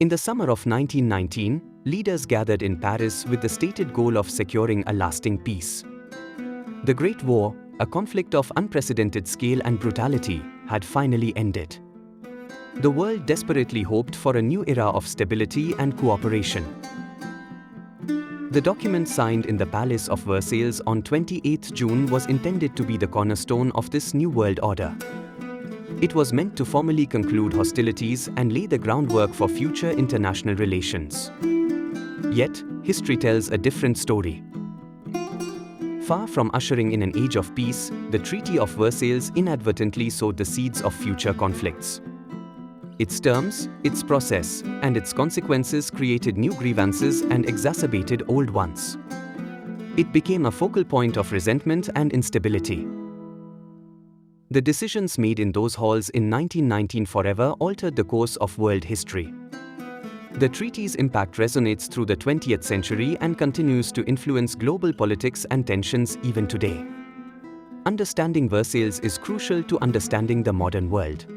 In the summer of 1919, leaders gathered in Paris with the stated goal of securing a lasting peace. The Great War, a conflict of unprecedented scale and brutality, had finally ended. The world desperately hoped for a new era of stability and cooperation. The document signed in the Palace of Versailles on 28 June was intended to be the cornerstone of this new world order. It was meant to formally conclude hostilities and lay the groundwork for future international relations. Yet, history tells a different story. Far from ushering in an age of peace, the Treaty of Versailles inadvertently sowed the seeds of future conflicts. Its terms, its process, and its consequences created new grievances and exacerbated old ones. It became a focal point of resentment and instability. The decisions made in those halls in 1919 forever altered the course of world history. The treaty's impact resonates through the 20th century and continues to influence global politics and tensions even today. Understanding Versailles is crucial to understanding the modern world.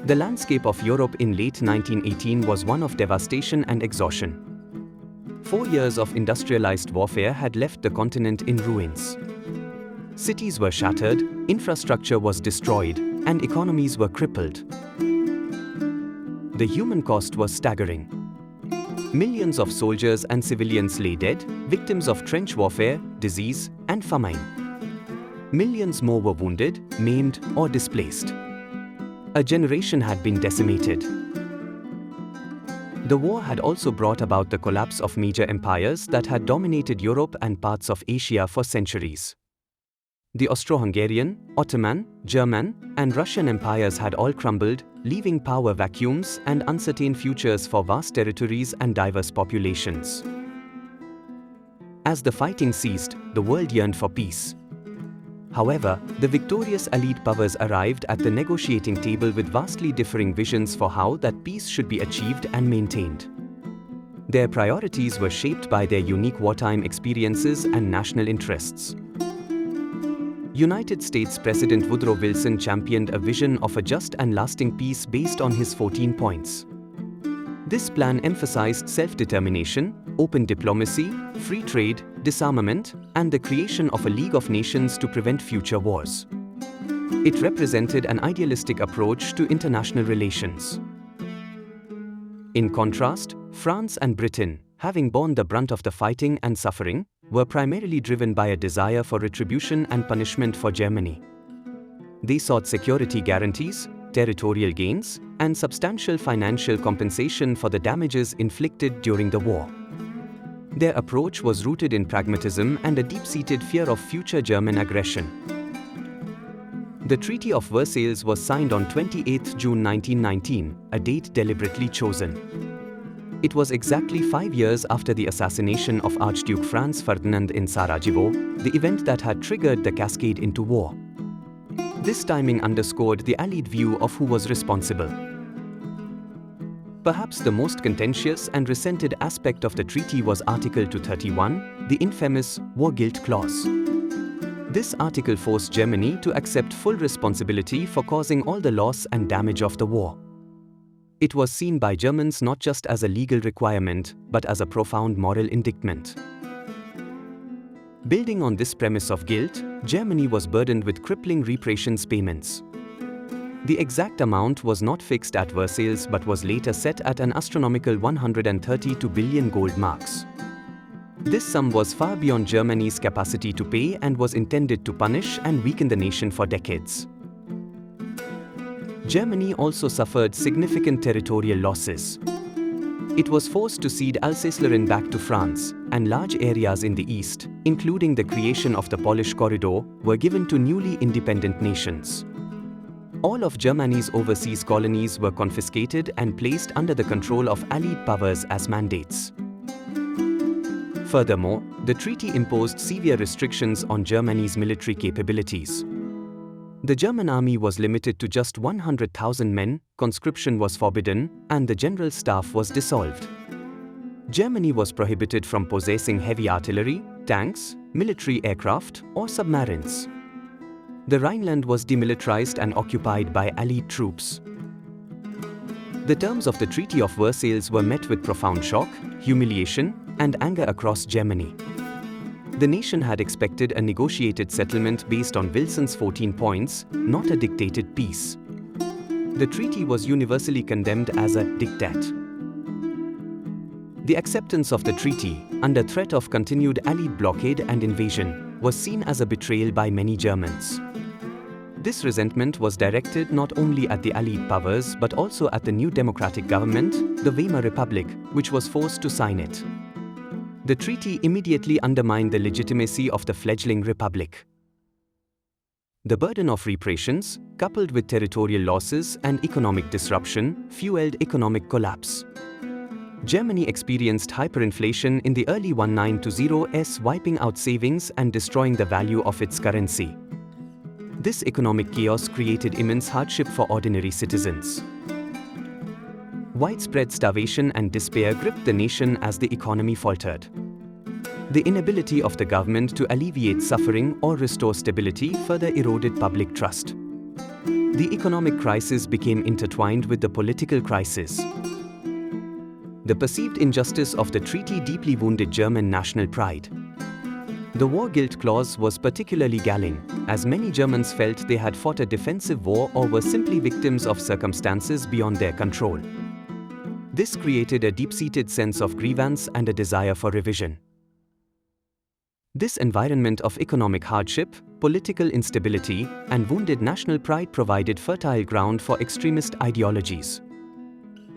The landscape of Europe in late 1918 was one of devastation and exhaustion. 4 years of industrialized warfare had left the continent in ruins. Cities were shattered, infrastructure was destroyed, and economies were crippled. The human cost was staggering. Millions of soldiers and civilians lay dead, victims of trench warfare, disease, and famine. Millions more were wounded, maimed, or displaced. A generation had been decimated. The war had also brought about the collapse of major empires that had dominated Europe and parts of Asia for centuries. The Austro-Hungarian, Ottoman, German, and Russian empires had all crumbled, leaving power vacuums and uncertain futures for vast territories and diverse populations. As the fighting ceased, the world yearned for peace. However, the victorious Allied powers arrived at the negotiating table with vastly differing visions for how that peace should be achieved and maintained. Their priorities were shaped by their unique wartime experiences and national interests. United States President Woodrow Wilson championed a vision of a just and lasting peace based on his 14 points. This plan emphasized self-determination, open diplomacy, free trade, disarmament, and the creation of a League of Nations to prevent future wars. It represented an idealistic approach to international relations. In contrast, France and Britain, having borne the brunt of the fighting and suffering, were primarily driven by a desire for retribution and punishment for Germany. They sought security guarantees, territorial gains, and substantial financial compensation for the damages inflicted during the war. Their approach was rooted in pragmatism and a deep-seated fear of future German aggression. The Treaty of Versailles was signed on 28 June 1919, a date deliberately chosen. It was exactly 5 years after the assassination of Archduke Franz Ferdinand in Sarajevo, the event that had triggered the cascade into war. This timing underscored the Allied view of who was responsible. Perhaps the most contentious and resented aspect of the treaty was Article 231, the infamous War Guilt Clause. This article forced Germany to accept full responsibility for causing all the loss and damage of the war. It was seen by Germans not just as a legal requirement, but as a profound moral indictment. Building on this premise of guilt, Germany was burdened with crippling reparations payments. The exact amount was not fixed at Versailles but was later set at an astronomical 132 billion gold marks. This sum was far beyond Germany's capacity to pay and was intended to punish and weaken the nation for decades. Germany also suffered significant territorial losses. It was forced to cede Alsace-Lorraine back to France, and large areas in the east, including the creation of the Polish Corridor, were given to newly independent nations. All of Germany's overseas colonies were confiscated and placed under the control of Allied powers as mandates. Furthermore, the treaty imposed severe restrictions on Germany's military capabilities. The German army was limited to just 100,000 men, conscription was forbidden, and the general staff was dissolved. Germany was prohibited from possessing heavy artillery, tanks, military aircraft, or submarines. The Rhineland was demilitarized and occupied by Allied troops. The terms of the Treaty of Versailles were met with profound shock, humiliation, and anger across Germany. The nation had expected a negotiated settlement based on Wilson's 14 points, not a dictated peace. The treaty was universally condemned as a diktat. The acceptance of the treaty, under threat of continued Allied blockade and invasion, was seen as a betrayal by many Germans. This resentment was directed not only at the Allied powers but also at the new democratic government, the Weimar Republic, which was forced to sign it. The treaty immediately undermined the legitimacy of the fledgling republic. The burden of repressions, coupled with territorial losses and economic disruption, fueled economic collapse. Germany experienced hyperinflation in the early 1920s, wiping out savings and destroying the value of its currency. This economic chaos created immense hardship for ordinary citizens. Widespread starvation and despair gripped the nation as the economy faltered. The inability of the government to alleviate suffering or restore stability further eroded public trust. The economic crisis became intertwined with the political crisis. The perceived injustice of the treaty deeply wounded German national pride. The war guilt clause was particularly galling, as many Germans felt they had fought a defensive war or were simply victims of circumstances beyond their control. This created a deep-seated sense of grievance and a desire for revision. This environment of economic hardship, political instability, and wounded national pride provided fertile ground for extremist ideologies.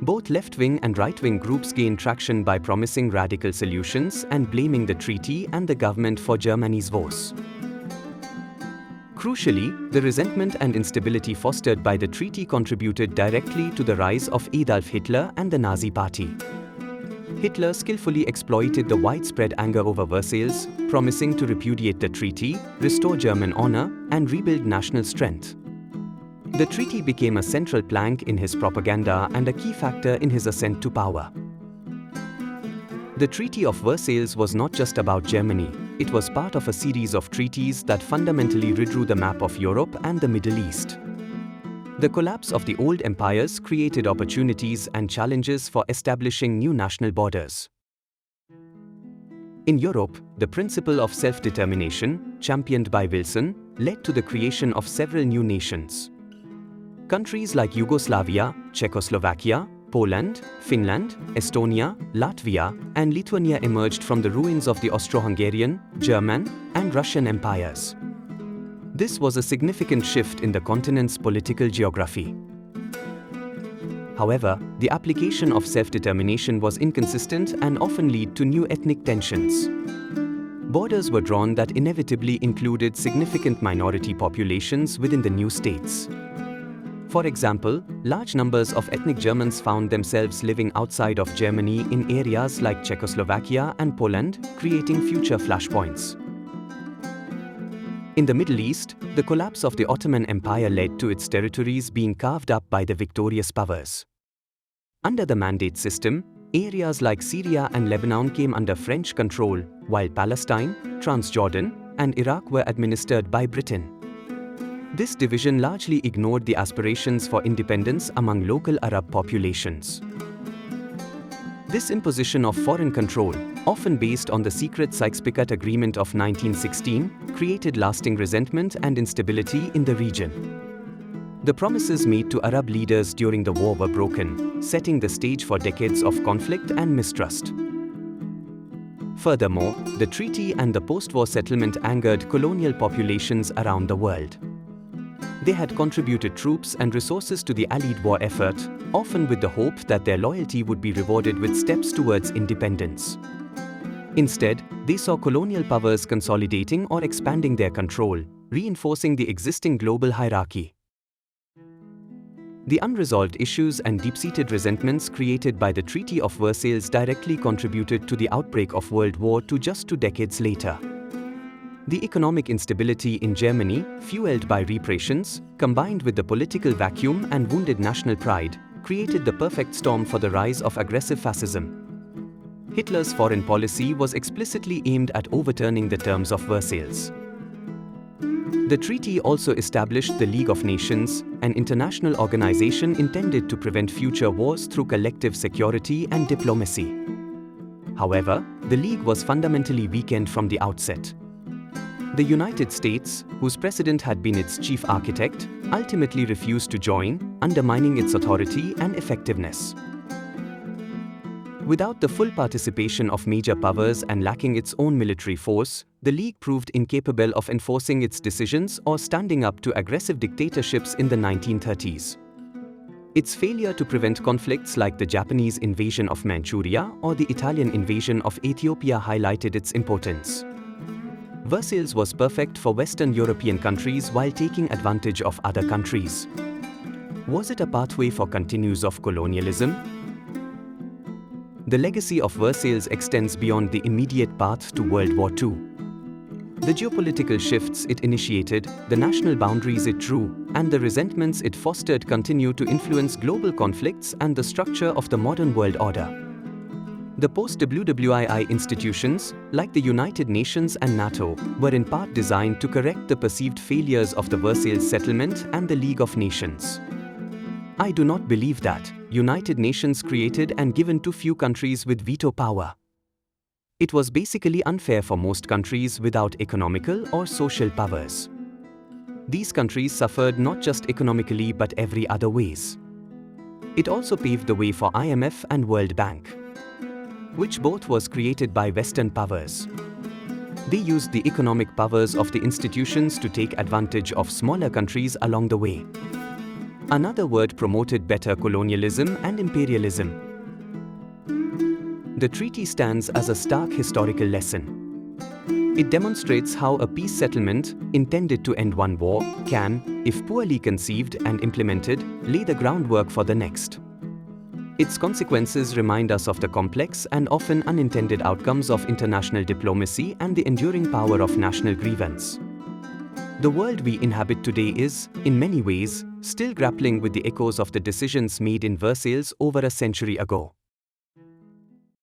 Both left-wing and right-wing groups gained traction by promising radical solutions and blaming the treaty and the government for Germany's woes. Crucially, the resentment and instability fostered by the treaty contributed directly to the rise of Adolf Hitler and the Nazi Party. Hitler skillfully exploited the widespread anger over Versailles, promising to repudiate the treaty, restore German honor, and rebuild national strength. The treaty became a central plank in his propaganda and a key factor in his ascent to power. The Treaty of Versailles was not just about Germany, it was part of a series of treaties that fundamentally redrew the map of Europe and the Middle East. The collapse of the old empires created opportunities and challenges for establishing new national borders. In Europe, the principle of self-determination, championed by Wilson, led to the creation of several new nations. Countries like Yugoslavia, Czechoslovakia, Poland, Finland, Estonia, Latvia, and Lithuania emerged from the ruins of the Austro-Hungarian, German, and Russian empires. This was a significant shift in the continent's political geography. However, the application of self-determination was inconsistent and often led to new ethnic tensions. Borders were drawn that inevitably included significant minority populations within the new states. For example, large numbers of ethnic Germans found themselves living outside of Germany in areas like Czechoslovakia and Poland, creating future flashpoints. In the Middle East, the collapse of the Ottoman Empire led to its territories being carved up by the victorious powers. Under the Mandate system, areas like Syria and Lebanon came under French control, while Palestine, Transjordan, and Iraq were administered by Britain. This division largely ignored the aspirations for independence among local Arab populations. This imposition of foreign control, often based on the secret Sykes-Picot Agreement of 1916, created lasting resentment and instability in the region. The promises made to Arab leaders during the war were broken, setting the stage for decades of conflict and mistrust. Furthermore, the treaty and the post-war settlement angered colonial populations around the world. They had contributed troops and resources to the Allied war effort, often with the hope that their loyalty would be rewarded with steps towards independence. Instead, they saw colonial powers consolidating or expanding their control, reinforcing the existing global hierarchy. The unresolved issues and deep-seated resentments created by the Treaty of Versailles directly contributed to the outbreak of World War II just 2 decades later. The economic instability in Germany, fueled by repressions, combined with the political vacuum and wounded national pride, created the perfect storm for the rise of aggressive fascism. Hitler's foreign policy was explicitly aimed at overturning the terms of Versailles. The treaty also established the League of Nations, an international organization intended to prevent future wars through collective security and diplomacy. However, the League was fundamentally weakened from the outset. The United States, whose president had been its chief architect, ultimately refused to join, undermining its authority and effectiveness. Without the full participation of major powers and lacking its own military force, the League proved incapable of enforcing its decisions or standing up to aggressive dictatorships in the 1930s. Its failure to prevent conflicts like the Japanese invasion of Manchuria or the Italian invasion of Ethiopia highlighted its importance. Versailles was perfect for Western European countries while taking advantage of other countries. Was it a pathway for continuance of colonialism? The legacy of Versailles extends beyond the immediate path to World War II. The geopolitical shifts it initiated, the national boundaries it drew, and the resentments it fostered continue to influence global conflicts and the structure of the modern world order. The post-WWII institutions, like the United Nations and NATO, were in part designed to correct the perceived failures of the Versailles Settlement and the League of Nations. I do not believe that United Nations created and given to few countries with veto power. It was basically unfair for most countries without economical or social powers. These countries suffered not just economically but every other ways. It also paved the way for IMF and World Bank, which both was created by Western powers. They used the economic powers of the institutions to take advantage of smaller countries along the way. Another word promoted better colonialism and imperialism. The treaty stands as a stark historical lesson. It demonstrates how a peace settlement, intended to end one war, can, if poorly conceived and implemented, lay the groundwork for the next. Its consequences remind us of the complex and often unintended outcomes of international diplomacy and the enduring power of national grievance. The world we inhabit today is, in many ways, still grappling with the echoes of the decisions made in Versailles over a century ago.